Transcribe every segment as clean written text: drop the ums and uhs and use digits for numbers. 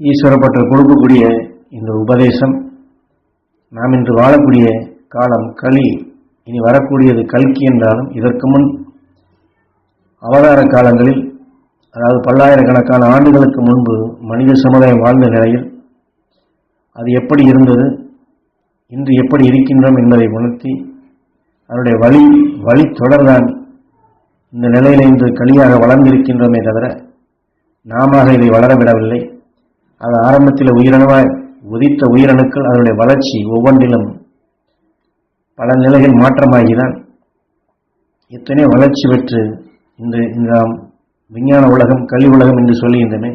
ஈஸ்வரப்பற்று கொடுக்கக்கூடிய இந்த உபதேசம் நாம் இன்று வாழக்கூடிய காலம் கலி, இனி வரக்கூடியது கல்கி என்றாலும் இதற்கு முன் அவதார காலங்களில், அதாவது பல்லாயிரக்கணக்கான ஆண்டுகளுக்கு முன்பு மனித சமுதாயம் வாழ்ந்த நிலையில் அது எப்படி இருந்தது, இன்று எப்படி இருக்கின்றோம் என்பதை உணர்த்தி அதனுடைய வழி தொடர்தான் இந்த நிலையில் இன்று கலியாக வளர்ந்திருக்கின்றோமே தவிர நாம இதை வளரவிடவில்லை. அது ஆரம்பத்தில் உயிரணுவாய் உதித்த உயிரணுக்கள் அதனுடைய வளர்ச்சி ஒவ்வொன்றிலும் பல நிலைகள் மாற்றமாகிதான் எத்தனை வளர்ச்சி பெற்று இந்த விஞ்ஞான உலகம் கல்வி உலகம் என்று சொல்லுகின்றன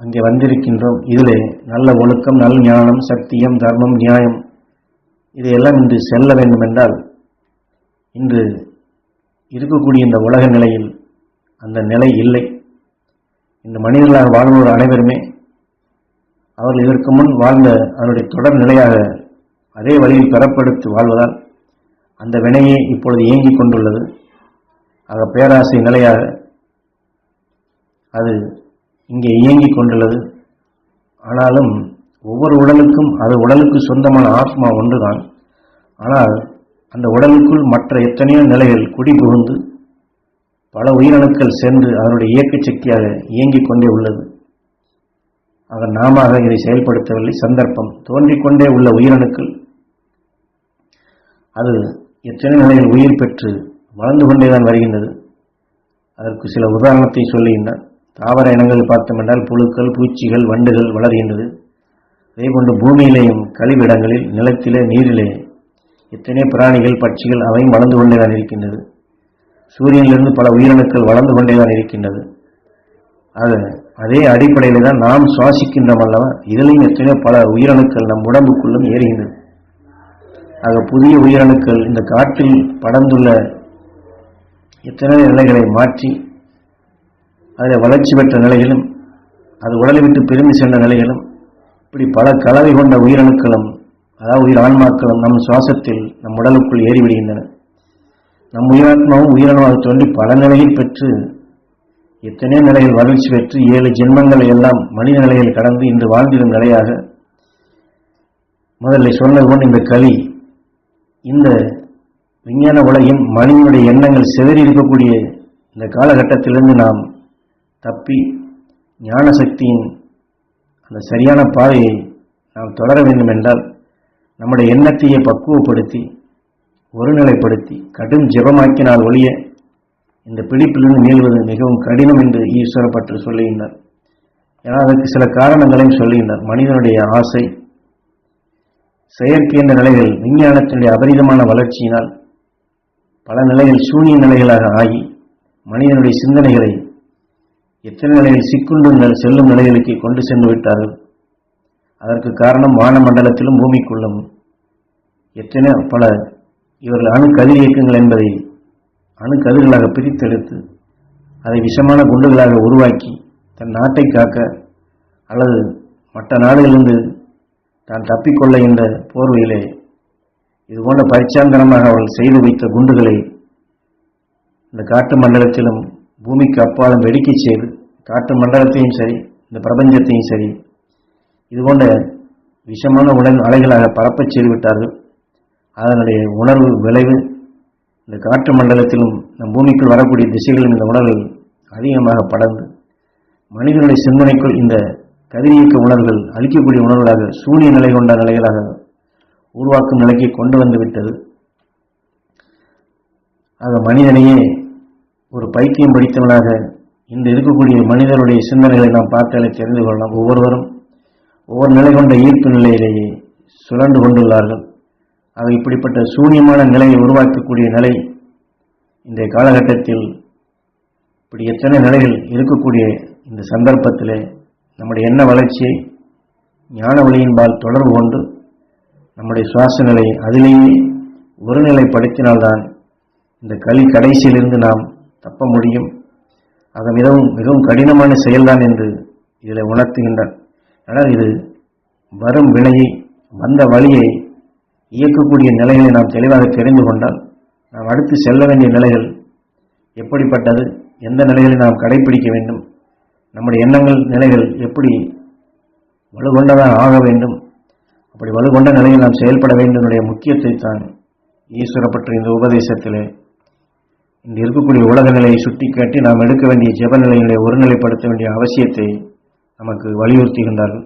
அங்கே வந்திருக்கின்றோம். இதிலே நல்ல ஒழுக்கம், நல் ஞானம், சத்தியம், தர்மம், நியாயம் இதையெல்லாம் இன்று செல்ல வேண்டும் என்றால் இன்று இருக்கக்கூடிய இந்த உலக நிலையில் அந்த நிலை இல்லை. இந்த மனிதர்களாக வாழ்வோர் அனைவருமே அவர்கள் இதற்கு முன் வாழ்ந்த அதனுடைய தொடர் நிலையாக அதே வழியில் பெறப்படுத்தி வாழ்வதால் அந்த வினையே இப்பொழுது இயங்கிக் கொண்டுள்ளது. ஆக பேராசை நிலையாக அது இங்கே இயங்கிக் கொண்டுள்ளது. ஆனாலும் ஒவ்வொரு உடலுக்கும் அது உடலுக்கு சொந்தமான ஆத்மா ஒன்றுதான். ஆனால் அந்த உடலுக்குள் மற்ற எத்தனையோ நிலைகள் குடி புகுந்து பல உயிரணுக்கள் சென்று அதனுடைய இயக்க சக்தியாக இயங்கிக் கொண்டே உள்ளது. ஆக நாம இதை செயல்படுத்தவில்லை. சந்தர்ப்பம் தோன்றிக்கொண்டே உள்ள உயிரணுக்கள் அது எத்தனை நிலையில் உயிர் பெற்று வளர்ந்து கொண்டேதான் வருகின்றது. அதற்கு சில உதாரணத்தை சொல்லுகின்றார். தாவர இனங்கள் பார்த்தோம் என்றால் புழுக்கள், பூச்சிகள், வண்டுகள் வளர்கின்றது. அதேபோன்று பூமியிலேயும் கழிவிடங்களில், நிலத்திலே, நீரிலே எத்தனை பிராணிகள், பட்சிகள் அவையும் வளர்ந்து கொண்டேதான் இருக்கின்றது. சூரியனிலிருந்து பல உயிரணுக்கள் வளர்ந்து கொண்டேதான் இருக்கின்றது. அதே அடிப்படையில் தான் நாம் சுவாசிக்கின்றோம் அல்லவா, இதிலையும் எத்தனையோ பல உயிரணுக்கள் நம் உடம்புக்குள்ளும் ஏறுகின்றது. ஆக புதிய உயிரணுக்கள் இந்த காற்றில் படர்ந்துள்ள எத்தனை நிலைகளை மாற்றி அதில் வளர்ச்சி பெற்ற நிலைகளும் அது உடலை விட்டு பிரிந்து சென்ற நிலைகளும் இப்படி பல கலவை கொண்ட உயிரணுக்களும், அதாவது உயிர் ஆன்மாக்களும் நம் சுவாசத்தில் நம் உடலுக்குள் ஏறிவிடுகின்றன. நம் உயிராத்மாவும் உயிரணுவாக தோன்றி பல நிலையில் பெற்று எத்தனை நிலையில் வளர்ச்சி பெற்று 7 ஜென்மங்களை எல்லாம் மனித நிலையில் கடந்து இன்று வாழ்ந்திடும் நிலையாக முதல்ல சொன்னது போன்று இந்த கலி, இந்த விஞ்ஞான உலகின் மனிதனுடைய எண்ணங்கள் சிதறி இருக்கக்கூடிய இந்த காலகட்டத்திலிருந்து நாம் தப்பி ஞான சக்தியின் அந்த சரியான பாதையை நாம் தொடர வேண்டும் என்றால் நம்முடைய எண்ணத்தையே பக்குவப்படுத்தி ஒருநிலைப்படுத்தி கடும் ஜெபமாக்கினால் ஒழிய இந்த பிடிப்பிலிருந்து மீள்வது மிகவும் கடினம் என்று ஈஸ்வரப்பற்று சொல்லுகின்றார். ஏன்னா அதற்கு சில காரணங்களையும் சொல்லுகின்றார். மனிதனுடைய ஆசை, செயற்கை என்ற நிலைகள் விஞ்ஞானத்தினுடைய அபரிதமான வளர்ச்சியினால் பல நிலைகள் சூனிய நிலைகளாக ஆகி மனிதனுடைய சிந்தனைகளை எத்தனை நிலையில் சிக்குண்டு செல்லும் நிலைகளுக்கு கொண்டு சென்று விட்டார்கள். அதற்கு காரணம் வானமண்டலத்திலும் பூமிக்குள்ளும் எத்தனை பல இவர்கள் அணு கதிர் இயக்கங்கள் என்பதை அணு கதிர்களாக பிரித்தெடுத்து அதை விஷமான குண்டுகளாக உருவாக்கி தன் நாட்டை காக்க அல்லது மற்ற நாடுகளிலிருந்து தான் தப்பிக்கொள்ள என்ற போர்வையிலே இதுபோன்ற பரிச்சாந்தனமாக அவர்கள் செய்து வைத்த குண்டுகளை இந்த காற்று மண்டலத்திலும் பூமிக்கு அப்பாலும் வெடிக்கை செய்து காற்று மண்டலத்தையும் சரி இந்த பிரபஞ்சத்தையும் சரி இதுபோன்ற விஷமான உடல் அலைகளாக பரப்பச் செய்துவிட்டார்கள். அதனுடைய உணர்வு விளைவு இந்த காற்று மண்டலத்திலும் நம் பூமிக்குள் வரக்கூடிய திசைகளிலும் இந்த உணர்வுகள் அதிகமாக படர்ந்து மனிதனுடைய சிந்தனைக்குள் இந்த கதிரியக்க உணர்வுகள் அழிக்கக்கூடிய உணர்வுகளாக சூனிய நிலை கொண்ட நிலைகளாக உருவாக்கும் நிலைக்கு கொண்டு வந்து விட்டது. ஆக மனிதனையே ஒரு பைத்தியம் படித்தவனாக இந்த இருக்கக்கூடிய மனிதனுடைய சிந்தனைகளை நாம் பார்த்தாலே தெரிந்து கொள்ளலாம். ஒவ்வொருவரும் ஒவ்வொரு நிலை கொண்ட ஈர்ப்பு நிலையிலேயே சுழன்று கொண்டுள்ளார்கள். ஆக இப்படிப்பட்ட சூன்யமான நிலையை உருவாக்கக்கூடிய நிலை இந்த காலகட்டத்தில் இப்படி எத்தனை நிலைகள் இருக்கக்கூடிய இந்த சந்தர்ப்பத்திலே நம்முடைய எண்ண வளர்ச்சியை ஞான வழியின்பால் தொடர்பு கொண்டு நம்முடைய சுவாச நிலை அதிலேயே ஒருநிலைப்படுத்தினால்தான் இந்த கலி கடைசியிலிருந்து நாம் தப்ப முடியும். ஆக மிகவும் கடினமான செயல்தான் என்று இதில் உணர்த்துகின்றார். ஆனால் இது வரும் வினையை வந்த வழியை இயக்கக்கூடிய நிலைகளை நாம் தெளிவாக தெரிந்து கொண்டால் நாம் அடுத்து செல்ல வேண்டிய நிலைகள் எப்படிப்பட்டது, எந்த நிலைகளை நாம் கடைபிடிக்க வேண்டும், நம்முடைய எண்ணங்கள் நிலைகள் எப்படி வலுகொண்டதான் ஆக வேண்டும். அப்படி வலுகொண்ட நிலையில் நாம் செயல்பட வேண்டும் என்னுடைய முக்கியத்தை தான் ஈஸ்வர பற்றி இந்த உபதேசத்திலே இன்று இருக்கக்கூடிய உலக நிலையை சுட்டிக்காட்டி நாம் எடுக்க வேண்டிய ஜெப நிலைகளை ஒருநிலைப்படுத்த வேண்டிய அவசியத்தை நமக்கு வலியுறுத்துகின்றார்கள்.